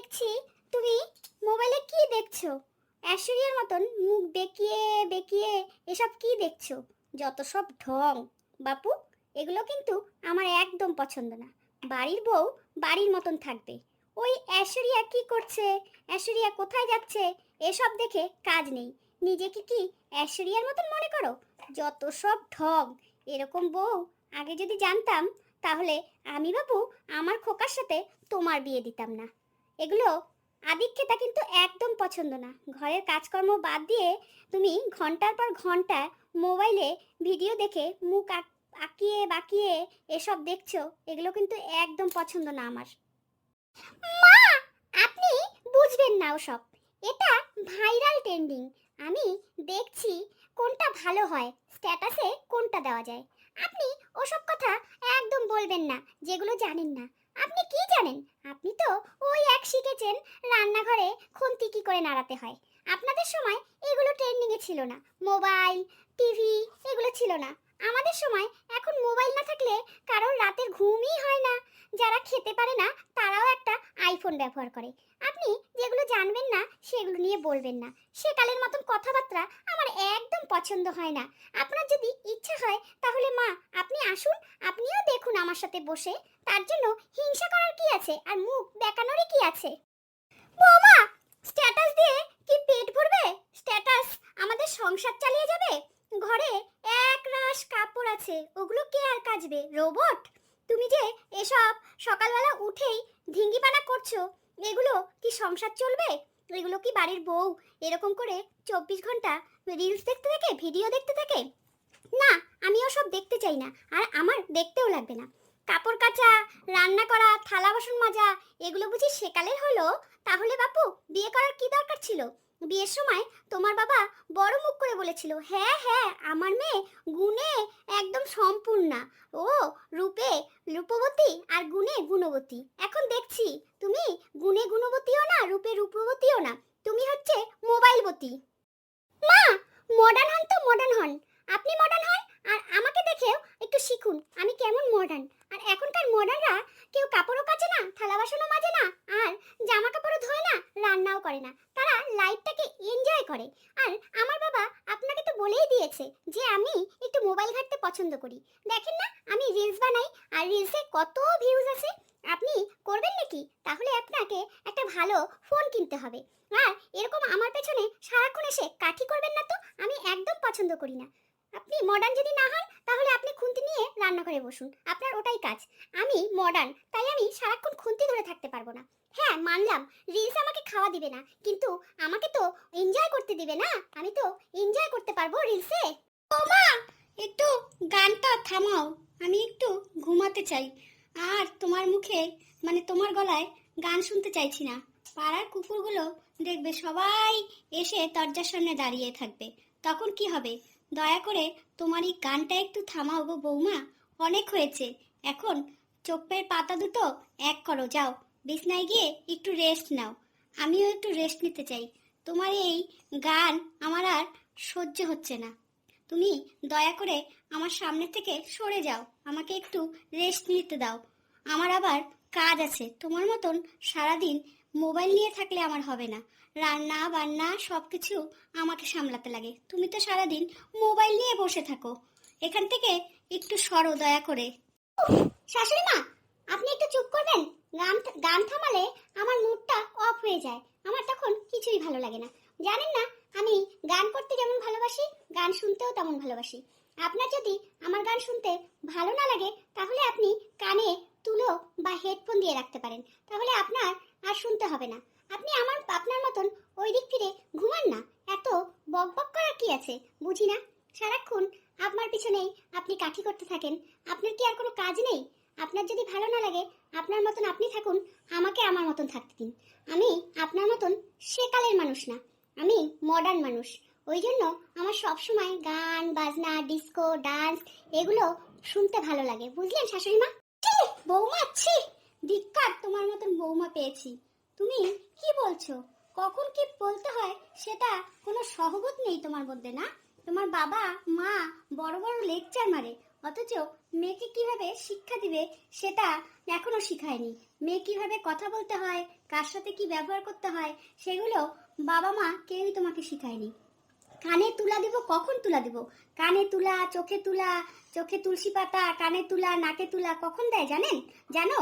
দেখছি তুমি মোবাইলে কি দেখছো? ঐশ্বরিয়ার মতন মুখ বেঁকিয়ে বেঁকিয়ে এসব কি দেখছো? যত সব ঢং বাপু, এগুলো কিন্তু আমার একদম পছন্দ না। বাড়ির বউ বাড়ির মতন থাকবে। ওই ঐশ্বরিয়া কি করছে, ঐশ্বরিয়া কোথায় যাচ্ছে, এসব দেখে কাজ নেই। নিজেকে কি ঐশ্বরিয়ার মতন মনে করো? যত সব ঢং। এরকম বউ আগে যদি জানতাম, তাহলে আমি বাপু আমার খোকার সাথে তোমার বিয়ে দিতাম না। এগুলো আদিক্ষেতা কিন্তু একদম পছন্দ না। ঘরের কাজকর্ম বাদ দিয়ে তুমি ঘন্টার পর ঘন্টা মোবাইলে ভিডিও দেখে মুখ আঁকিয়ে বাঁকিয়ে এসব দেখছো, এগুলো কিন্তু একদম পছন্দ না আমার। মা, আপনি বুঝবেন না ওসব। এটা ভাইরাল ট্রেন্ডিং। আমি দেখছি কোনটা ভালো হয়, স্ট্যাটাসে কোনটা দেওয়া যায়। আপনি ওসব কথা একদম বলবেন না যেগুলো জানেন না। আপনি কি জানেন? আপনি তো ওই এক শিখেছেন রান্নাঘরে খুন্তি কি করে নাড়াতে হয়। আপনাদের সময় এগুলো ট্রেন্ডিংয়ে ছিল না। মোবাইল, টিভি এগুলো ছিল না আমাদের সময়। এখন মোবাইল না থাকলে কারোর রাতের ঘুমই হয় না। যারা খেতে পারে না তারাও একটা আইফোন ব্যবহার করে। আপনি যেগুলো জানবেন না সেগুলো নিয়ে বলবেন না। সেকালের মতন কথাবার্তা আমার একদম পছন্দ হয় না। আপনার যদি ইচ্ছা হয় তাহলে মা আপনি আসুন, আপনিও দেখুন আমার সাথে বসে। তার জন্য হিংসা করার কি আছে, আর মুখ দেখানোরই কি আছে? বৌমা, স্ট্যাটাস দিয়ে কি পেট ভরবে? স্ট্যাটাস আমাদের সংসার চালিয়ে যাবে? ঘরে এক রাশ কাপড় আছে, ওগুলো কে আর কাচবে? রোবট? তুমি যে এসব সকালবেলা উঠেই ঢিঙ্গিপানা করছো, এগুলো কি সংসার চলবে? এগুলো কি বাড়ির বউ এরকম করে 24 ঘন্টা রিলস দেখতে থাকে, ভিডিও দেখতে থাকে? না, আমি ওসব দেখতে চাই না, আর আমার দেখতেও লাগবে না। কাপড় কাচা, রান্না করা, থালা বাসন মাজা এগুলো বুঝি সেকালের হলো? তাহলে বাপু বিয়ে করার কি দরকার ছিল? বিয়ের সময় তোমার বাবা বড় মুখ করে বলেছিল, হ্যাঁ হ্যাঁ আমার মেয়ে গুণে একদম সম্পূর্ণা, ও রূপে রূপবতী আর গুণে গুণবতী। এখন দেখছি তুমি গুণে গুণবতীও না, রূপে রূপবতীও না, তুমি হচ্ছে মোবাইলবতী। মা, মডার্ন হন তো মডার্ন হন, আপনি মডার্ন হন, আর আমাকে দেখেও একটু শিখুন আমি কেমন মডার্ন। আর এখনকার মডার্নরা কেউ কাপড়ও কাচে না, থালা বাসনও মাজে না, আর জামা কাপড়ও ধোয় না, রান্নাও করে না। তারা লাইফটাকে এনজয় করে। আর আমার বাবা আপনাকে তো বলেই দিয়েছে যে আমি একটু মোবাইল ঘাঁটতে পছন্দ করি। দেখেন না আমি রিলস বানাই, আর রিলসে কত ভিউজ আছে। আপনি করবেন নাকি? তাহলে আপনাকে একটা ভালো ফোন কিনতে হবে। আর এরকম আমার পেছনে সারাক্ষণ এসে কাঠি করবেন না তো, আমি একদম পছন্দ করি না। আপনি মডার্ন যদি না হন তাহলে আপনি খুন্তি নিয়ে রান্নাঘরে বসুন, আপনার ওটাই কাজ। আমি মডার্ন, তাই আমি সারাক্ষণ খুন্তি ধরে থাকতে পারবো না। হ্যাঁ মানলাম রিলস আমাকে খাওয়া দিবে না, কিন্তু আমাকে তো এনজয় করতে দিবে না। আমি তো এনজয় করতে পারবো রিলসে। ও মা, একটু গানটা থামাও, আমি একটু ঘুমাতে চাই। আর তোমার মুখে মানে তোমার গলায় গান শুনতে চাইছি না। পাড়ার কুকুরগুলো দেখবে সবাই এসে দরজার সামনে দাঁড়িয়ে থাকবে, তখন কি হবে? দয়া করে তোমার এই গানটা একটু থামাও গো বৌমা। অনেক হয়েছে, এখন চোখের পাতা দুটো এক করো, যাও বিছনায় গিয়ে একটু রেস্ট নাও। আমিও একটু রেস্ট নিতে চাই। তোমার এই গান আমার আর সহ্য হচ্ছে না। তুমি দয়া করে আমার সামনে থেকে সরে যাও, আমাকে একটু রেস্ট নিতে দাও। আমার আবার কাজ আছে, তোমার মতন সারাদিন মোবাইল নিয়ে থাকলে আমার হবে না। রান্না বান্না সব কিছু আমাকে সামলাতে লাগে, তুমি তো সারাদিন মোবাইল নিয়ে বসে থাকো। এখান থেকে একটু সরো দয়া করে। শাশুড়ি মা, আপনি একটু চুপ করবেন? গান গান থামালে আমার মুডটা অফ হয়ে যায়, আমার তখন কিছুই ভালো লাগে না। জানেন না আমি গান করতে যেমন ভালোবাসি, গান শুনতেও তেমন ভালোবাসি। আপনার যদি আমার গান শুনতে ভালো না লাগে তাহলে আপনি কানে তুলো বা হেডফোন দিয়ে রাখতে পারেন, তাহলে আপনার আর শুনতে হবে না। আপনি আপনার মতন ওই দিক ফিরে ঘুমান না। এত বক বক করার কি আছে বুঝি না। সারাক্ষণ আপনার পিছনেই আপনি কাঠি করতে থাকেন। আপনার কি আর কোনো কাজ নেই? আপনার যদি ভালো না লাগে আপনার মতন আপনি থাকুন, আমাকে আমার মতন থাকতে দিন। আমি আপনার মতন সেকালের মানুষ না, আমি মডার্ন মানুষ। ওই জন্য আমার সব সময় গান বাজনা ডিস্কো ডান্স এগুলো শুনতে ভালো লাগে, বুঝলেন শাশুড়ি মা? বৌমা ছি, ধিক্কার তোমার মতন বৌমা পেয়েছি। তুমি কি বলছো? কখন কি বলতে হয় সেটা কোনো সহবত নেই তোমার মধ্যে, না? তোমার বাবা মা বড় বড় লেকচার মারে, অথচ মেয়েকে কিভাবে শিক্ষা দিবে সেটা এখনো শিখায়নি। মেয়ে কিভাবে কথা বলতে হয়, কার সাথে কি ব্যবহার করতে হয়, সেগুলো বাবা মা কেউই তোমাকে শিখায়নি। কানে তুলা দিব, কখন তুলা দিব? কানে তুলা, চোখে তুলসী পাতা, কানে তুলা, নাকে তুলা কখন দেয় জানেন? জানো,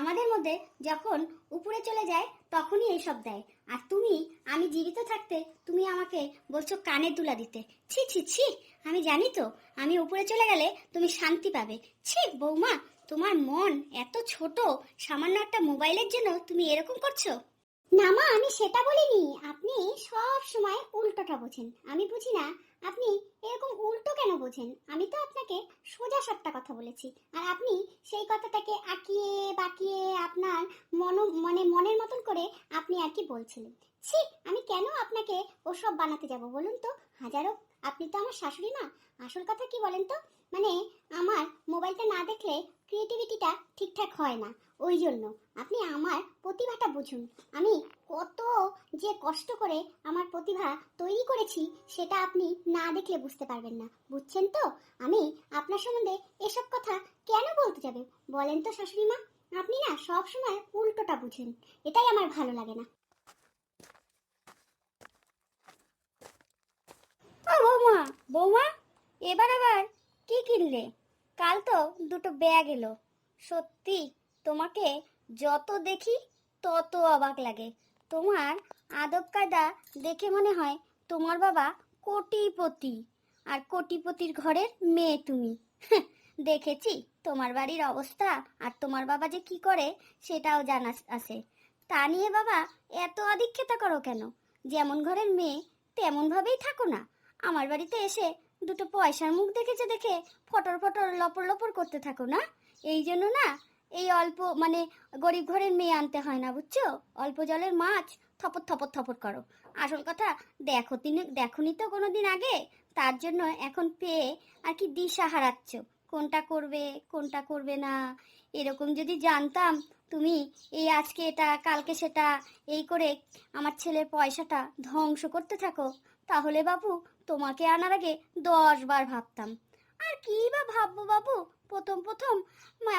আমাদের মধ্যে যখন উপরে চলে যায় তখনই এইসব দেয়। আর তুমি, আমি জীবিত থাকতে তুমি আমাকে বলছো কানে তুলা দিতে। ছি ছি ছি, আমি জানি তো আমি উপরে চলে গেলে তুমি শান্তি পাবে। ছি বৌমা, তোমার মন এত ছোট, সামান্য একটা মোবাইলের জন্য তুমি এরকম করছো? না মা, আমি সেটা বলিনি। আপনি সব সময় উল্টোটা বোঝেন, আমি বুঝি না আপনি এরকম উল্টো কেন বোঝেন। আমি তো আপনাকে সোজা সাপটা কথা বলেছি, আর আপনি সেই কথাটাকে আঁকিয়ে বাঁকিয়ে আপনার মনের মতন করে আপনি আর কি বলছিলেন। ছি, আমি কেন আপনাকে ওসব বানাতে যাব বলুন তো? হাজারো, আপনি তো আমার শাশুড়ি মা। আসল কথা কি বলেন তো, মানে আমার মোবাইলটা না দেখলে ক্রিয়েটিভিটিটা ঠিকঠাক হয় না, ওই জন্য আপনি আমার প্রতিভাটা বুঝুন। আমি কত যে কষ্ট করে আমার প্রতিভা তৈরি করেছি সেটা আপনি না দেখলে বুঝতে পারবেন না, বুঝছেন তো? আমি আপনার সম্বন্ধে এসব কথা কেন বলতে যাবে বলেন তো শাশুড়ি মা? আপনি না সব সময় উল্টোটা বুঝেন, এটাই আমার ভালো লাগে না। ও বৌমা, বৌমা, এবার আবার কি কিনলে? কাল তো দুটো ব্যাগ এলো। সত্যি তোমাকে যত দেখি তত অবাক লাগে। তোমার আদব কায়দা দেখে মনে হয় তোমার বাবা কোটিপতি, আর কোটিপতির ঘরের মেয়ে তুমি। দেখেছি তোমার বাড়ির অবস্থা, আর তোমার বাবা যে কি করে সেটাও জানা আছে। তা নিয়ে বাবা এত আদিক্ষেতা করো কেন? যেমন ঘরের মেয়ে তেমন ভাবেই থাকো না। আমার বাড়িতে এসে দুটো পয়সার মুখ দেখেছে দেখে ফটর ফটর লপর লপর করতে থাকো না। এই জন্য না এই অল্প মানে গরিব ঘরের মেয়ে আনতে হয় না, বুঝছো? অল্প জলের মাছ থপর থপর থপর করো। আসল কথা দেখোনি তো কোনোদিন আগে, তার জন্য এখন পেয়ে আর কি দিশা হারাচ্ছ কোনটা করবে কোনটা করবে না। এরকম যদি জানতাম তুমি এই আজকে এটা কালকে সেটা এই করে আমার ছেলের পয়সাটা ধ্বংস করতে থাকো, তাহলে বাবু তোমাকে আনার আগে 10 বার ভাবতাম। আর কি বা ভাববো বাবু, প্রথম প্রথম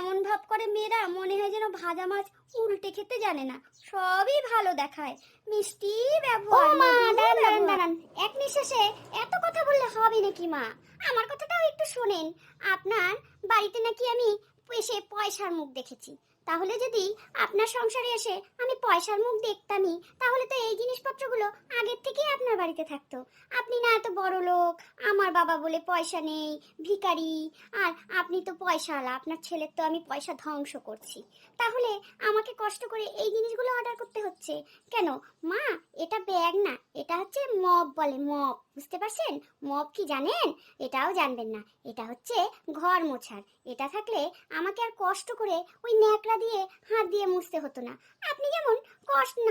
এমন ভাব করে মেয়েরা, মনে হয় যেন ভাজা মাছ উল্টে খেতে জানে না। সবই ভালো দেখায়, মিষ্টি ব্যবহার। ও মা, দাঁড়ান দাঁড়ান দাঁড়ান, এক নিঃশ্বাসে এত কথা বললে হবে নাকি মা? আমার কথাটাও একটু শোনেন। আপনার বাড়িতে নাকি আমি এসে পয়সার মুখ দেখেছি। তাহলে যদি আপনার সংসারে এসে আমি পয়সার মুখ দেখতামই, তাহলে তো এই জিনিসপত্রগুলো আগের থেকেই আপনার বাড়িতে থাকতো। আপনি না এত বড় লোক, আমার বাবা বলে পয়সা নেই, ভিখারি, আর আপনি তো পয়সাওয়ালা, আপনার ছেলের তো আমি পয়সা ধ্বংস করছি। তাহলে আমাকে কষ্ট করে এই জিনিসগুলো অর্ডার করতে হচ্ছে কেন? মা, এটা ব্যাগ না, এটা হচ্ছে মপ বলে, মপ, বুঝতে পারছেন? মপ কি জানেন? এটাও জানবেন না। এটা হচ্ছে ঘর মোছার। এটা থাকলে আমাকে আর কষ্ট করে ওই ন্যাকড়া দিয়ে হাত দিয়ে মুছতে হতো না। আপনি যেমন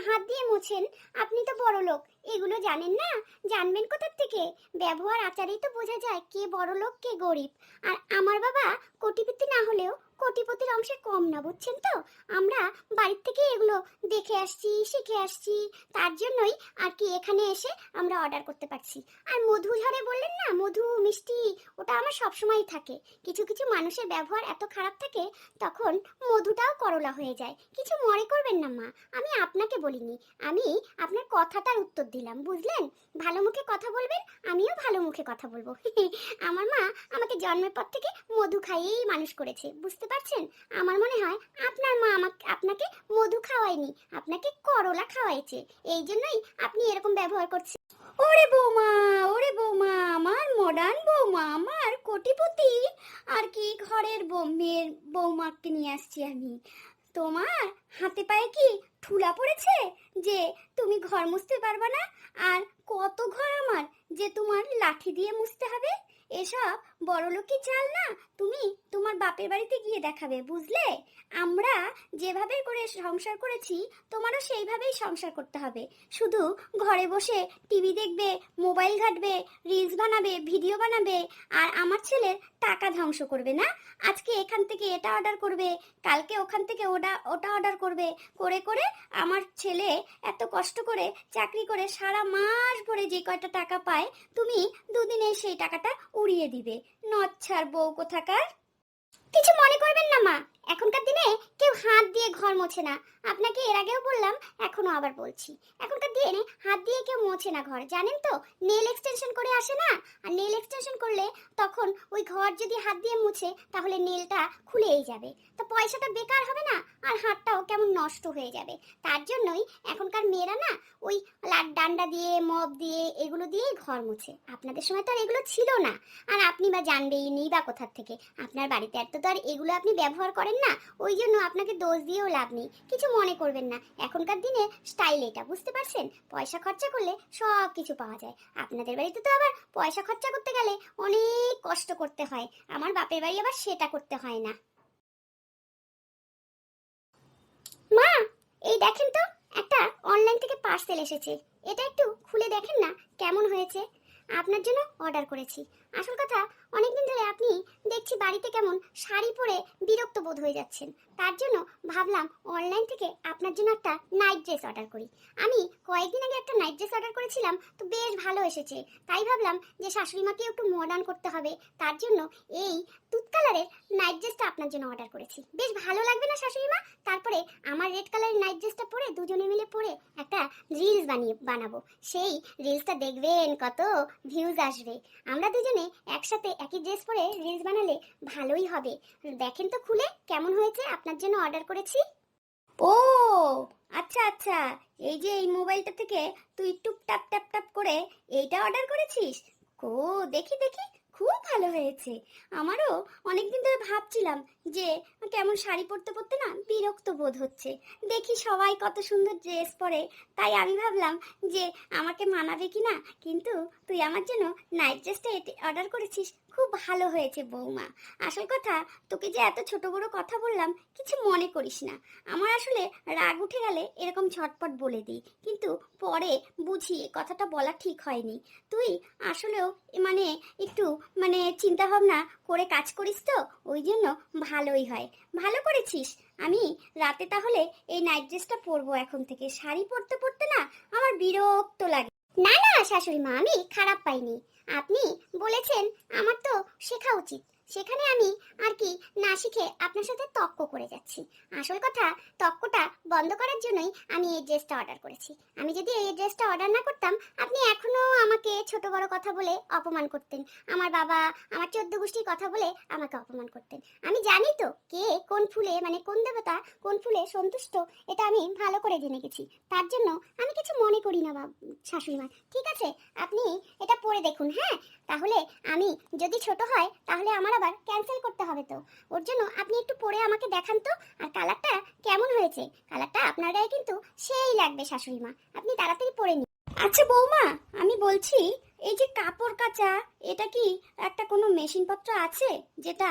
হাত দিয়ে মোছেন, আপনি তো বড় লোক, এগুলো জানেন না। জানবেন কোথার থেকে? ব্যবহার আচারেই তো বোঝা যায় কে বড় লোক কে গরিব। আর আমার বাবা কোটিপতি না হলেও কোটিপতির অংশে কম না, বুঝছেন তো? আমরা বাড়ির থেকে এগুলো দেখে আসছি, শিখে আসছি, তার জন্যই আর কি এখানে এসে আমরা অর্ডার করতে পারছি। আর মধু ঝরে বললেন না, মধু মিষ্টি, ওটা আমার সবসময়ই থাকে। কিছু কিছু মানুষের ব্যবহার এত খারাপ থাকে, তখন মধুটাও করলা হয়ে যায়। কিছু মনে করবেন না মা, আমি আপনাকে বলিনি, আমি আপনার কথাটার উত্তর দিলাম, বুঝলেন? ভালো মুখে কথা বলবেন, আমিও ভালো মুখে কথা বলবো। আমার মা আমাকে জন্মের পর থেকে মধু খাইয়েই মানুষ করেছে, বুঝতে পারছেন? আমার মনে হয় আপনার মা আপনাকে মধু খাওয়ায়নি, আপনাকে করলা খাওয়াইছে, এই জন্যই আপনি এরকম ব্যবহার করছেন। ওরে বৌমা, ওরে বৌমা, আমার মডার্ন বৌমা, আমার কোটিপতি আর কি ঘরের মেয়ের বৌমাকে নিয়ে আসছি আমি। তোমার হাতে পায়ে কি ঠুলা পড়েছে যে তুমি ঘর মুছতে পারবে না? আর কত ঘর আমার যে তোমার লাঠি দিয়ে মুছতে হবে? এসব বড়লোকি চাল না, তুমি তোমার বাপের বাড়িতে গিয়ে দেখাবে, বুঝলে? আমরা যেভাবে করে সংসার করেছি তোমারও সেইভাবেই সংসার করতে হবে। শুধু ঘরে বসে টিভি দেখবে, মোবাইল ঘাঁটবে, রিলস বানাবে, ভিডিও বানাবে, আর আমার ছেলের টাকা ধ্বংস করবে না। আজকে এখান থেকে এটা অর্ডার করবে, কালকে ওখান থেকে ওটা ওটা অর্ডার করবে, করে করে আমার ছেলে এত কষ্ট করে চাকরি করে সারা মাস ভরে যে কয়টা টাকা পায়, তুমি দুদিনে সেই টাকাটা উড়িয়ে দিবে। নচ্ছার বউ কোথাকার। কিছু মনে করবেন না মা, এখনকার দিনে কেউ হাত দিয়ে ঘর মোছে না। আপনাকে এর আগেও বললাম, এখনো আবার বলছি, এখনকার দিনে হাত দিয়ে কেউ মোছে না ঘর, জানেন তো? নেল এক্সটেনশন করে আসে না, আর নেল এক্সটেনশন করলে তখন ওই ঘর যদি হাত দিয়ে মুছে তাহলে নেলটা খুলেই যাবে, তো পয়সাটা বেকার হবে না, আর হাতটাও কেমন নষ্ট হয়ে যাবে। তার জন্যই এখনকার মেয়েরা না ওই ডান্ডা দিয়ে মপ দিয়ে এগুলো দিয়েই ঘর মুছে। আপনাদের সময় তো আর এগুলো ছিল না, আর আপনি বা জানবেই নেই বা কোথার থেকে, আপনার বাড়িতে এত তো আর এগুলো আপনি ব্যবহার করেন না, ওই জন্য আপনাকে দোষ দিয়েও লাভ নেই। কিছু মনে করবেন না, এখনকার দিনে স্টাইল এটা, বুঝতে পারছেন? পয়সা খরচা করলে সব কিছু পাওয়া যায়। আপনাদের বাড়িতে তো আবার পয়সা খরচা করতে গেলে অনেক কষ্ট করতে হয়, আমার বাপের বাড়ি আবার সেটা করতে হয় না। মা, এই দেখেন তো, একটা অনলাইন থেকে পার্সেল এসেছে, এটা একটু খুলে দেখেন না কেমন হয়েছে। আপনার জন্য অর্ডার করেছি। আসল কথা, অনেকদিন ধরে আপনি দেখছি বাড়িতে কেমন শাড়ি পরে বিরক্ত বোধ হয়ে যাচ্ছেন, তার জন্য ভাবলাম অনলাইন থেকে আপনার জন্য একটা নাইট ড্রেস অর্ডার করি। আমি কয়েকদিন আগে একটা নাইট ড্রেস অর্ডার করেছিলাম, তো বেশ ভালো এসেছে। তাই ভাবলাম যে শাশুড়ি মাকে একটু মডার্ন করতে হবে, তার জন্য এই তুত কালারের নাইট ড্রেসটা আপনার জন্য অর্ডার করেছি। বেশ ভালো লাগবে না শাশুড়ি মা? তারপরে আমার রেড কালারের নাইট ড্রেসটা পরে দুজনে মিলে পরে একটা রিলস বানাবো। সেই রিলসটা দেখবেন কত ভিউজ আসবে। আমরা দুজনে একসাথে একই ড্রেস পরে রিলস বানালে ভালোই হবে। দেখেন তো খুলে কেমন হয়েছে, আপনার জন্য অর্ডার করেছি। ও আচ্ছা আচ্ছা, এই যে এই মোবাইলটা থেকে তুই টুপ টাপ টাপ টাপ করে এইটা অর্ডার করেছিস? ও, দেখি দেখি, খুব ভালো হয়েছে। আমারও অনেকদিন ধরে ভাবছিলাম যে কেমন শাড়ি পরতে পরতে না বিরক্ত বোধ হচ্ছে, দেখি সবাই কত সুন্দর ড্রেস পরে, তাই আমি ভাবলাম যে আমাকে মানাবে কি না। কিন্তু তুই আমার জন্য নাইট ড্রেসটা অর্ডার করেছিস, খুব ভালো হয়েছে বৌমা। আসল কথা, তোকে যে এত ছোট বড় কথা বললাম কিছু মনে করিস না। আমার আসলে রাগ উঠে গেলে এরকম ঝটপট বলে দিই, কিন্তু পরে বুঝি কথাটা বলা ঠিক হয়নি। তুই আসলেও মানে একটু চিন্তা ভাবনা করে কাজ করিস তো, ওই জন্য ভালোই হয়। ভালো করেছিস। আমি রাতে তাহলে এই নাইট ড্রেসটা পরবো এখন থেকে, শাড়ি পরতে পরতে না আমার বিরক্ত লাগে। না না শাশুড়ি মা, আমি খারাপ পাইনি। আপনি বলেছেন, আমার তো শেখা উচিত, সেখানে আমি আর কি না শিখে আপনার সাথে তর্ক করে যাচ্ছি। আসল কথা, তর্কটা বন্ধ করার জন্যই আমি এই ড্রেসটা অর্ডার করেছি। আমি যদি এই ড্রেসটা অর্ডার না করতাম, আপনি এখনো আমাকে ছোট বড় কথা বলে অপমান করতেন, আমার বাবা আমার 14 গোষ্ঠীর কথা বলে আমাকে অপমান করতেন। আমি জানি তো কে কোন ফুলে কোন দেবতা কোন ফুলে সন্তুষ্ট, এটা আমি ভালো করে জেনে গেছি। তার জন্য আমি কিছু মনে করি না শাশুড়ি মা। ঠিক আছে, আপনি এটা পরে দেখুন, হ্যাঁ? তাহলে আমি যদি ছোট হয় তাহলে আমার আবার ক্যান্সেল করতে হবে, তো ওর জন্য আপনি একটু পরে আমাকে দেখান তো। আর কালারটা কেমন হয়েছে? কালারটা আপনার গায়ে কিন্তু সেই লাগবে শাশুড়ি মা, আপনি তাড়াতাড়ি পরে নিন। আচ্ছা বৌমা, আমি বলছি, এই যে কাপড় কাচা, এটা কি একটা কোনো মেশিন পত্র আছে যেটা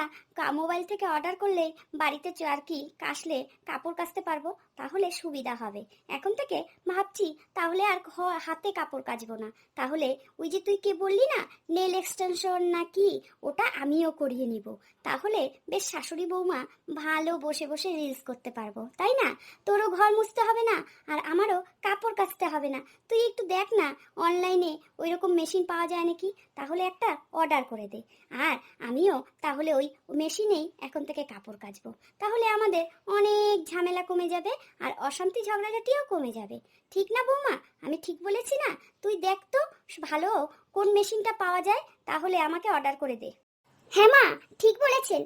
মোবাইল থেকে অর্ডার করলে বাড়িতে আর কি কাচলে কাপড় কাচতে পারবো? তাহলে সুবিধা হবে। এখন থেকে ভাবছি তাহলে আর হাতে কাপড় কাচবো না, তাহলে ওই যে তুই কে বললি না নেল এক্সটেনশন নাকি, ওটা আমিও করিয়ে নিব। তাহলে বেশ শাশুড়ি বৌমা ভালো বসে বসে রিলস করতে পারবো, তাই না? তোরও ঘর মুছতে হবে না, আর আমারও কাপড় কাচতে হবে না। তুই একটু দেখ না অনলাইনে ওইরকম মেশিন পাওয়া যায় নাকি, তাহলে একটা অর্ডার করে দে। আর আমিও তাহলে ওই মেশিনেই এখন থেকে কাপড় কাচবো, তাহলে আমাদের অনেক ঝামেলা কমে যাবে, আর অশান্তি ঝগড়াঝাটিও কমে যাবে। ঠিক না বৌমা? আমি ঠিক বলেছি না? তুই দেখ তো ভালো কোন মেশিনটা পাওয়া যায়, তাহলে আমাকে অর্ডার করে দে। হ্যাঁ মা, ঠিক বলেছেন।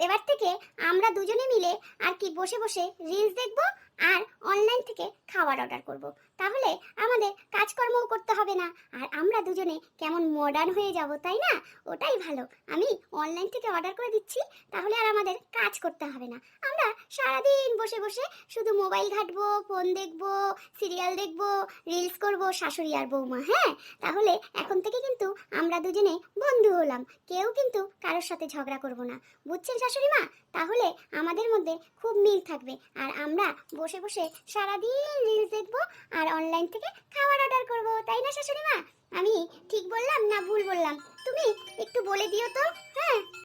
এবার থেকে আমরা দুজনে মিলে আর কি বসে বসে রিলস দেখবো, আর অনলাইন থেকে খাবার অর্ডার করব। তাহলে আমাদের কাজকর্মও করতে হবে না, আর আমরা দুজনে কেমন মডার্ন হয়ে যাব, তাই না? ওটাই ভালো। আমি অনলাইন থেকে অর্ডার করে দিচ্ছি, তাহলে আর আমাদের কাজ করতে হবে না। আমরা সারাদিন বসে বসে শুধু মোবাইল ঘাঁটবো, ফোন দেখবো, সিরিয়াল দেখবো, রিলস করব শাশুড়ি আর বৌমা। হ্যাঁ, তাহলে এখন থেকে কিন্তু আমরা দুজনে বন্ধু হলাম, কেউ কিন্তু কারোর সাথে ঝগড়া করব না। বুঝছেন শাশুড়ি মা? তাহলে আমাদের মধ্যে খুব মিল থাকবে, আর আমরা বসে বসে সারাদিন রিলস দেখবো আর অনলাইন থেকে খাবার অর্ডার করব, তাই না শাশুড়ি মা? আমি ঠিক বললাম না ভুল বললাম? তুমি একটু বলে দিও তো। হ্যাঁ।